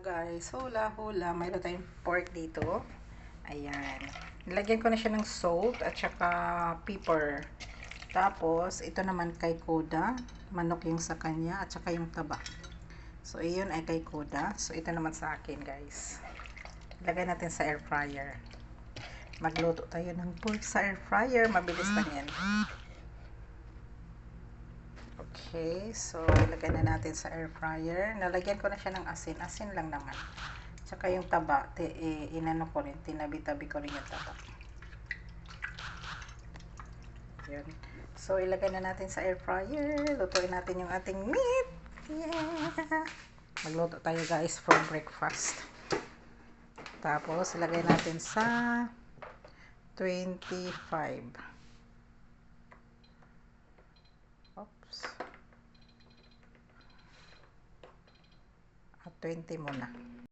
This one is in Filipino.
Guys, hula-hula, mayroon tayong pork dito. Ayan. Nilagyan ko na siya ng salt at saka pepper. Tapos, ito naman kay Koda. Manok yung sa kanya at saka yung taba. So, iyon ay kay Koda. So, ito naman sa akin, guys. Ilagay natin sa air fryer. Magluto tayo ng pork sa air fryer. Mabilis lang yan. Okay, so ilagay na natin sa air fryer. Nalagyan ko na siya ng asin. Asin lang naman. Tsaka yung taba, inano ko rin, tinabi-tabi ko rin yung taba. Yun. So ilagay na natin sa air fryer. Lutuin natin yung ating meat. Yeah! Magluto tayo guys for breakfast. Tapos ilagay natin sa 25. Oops. 20 muna.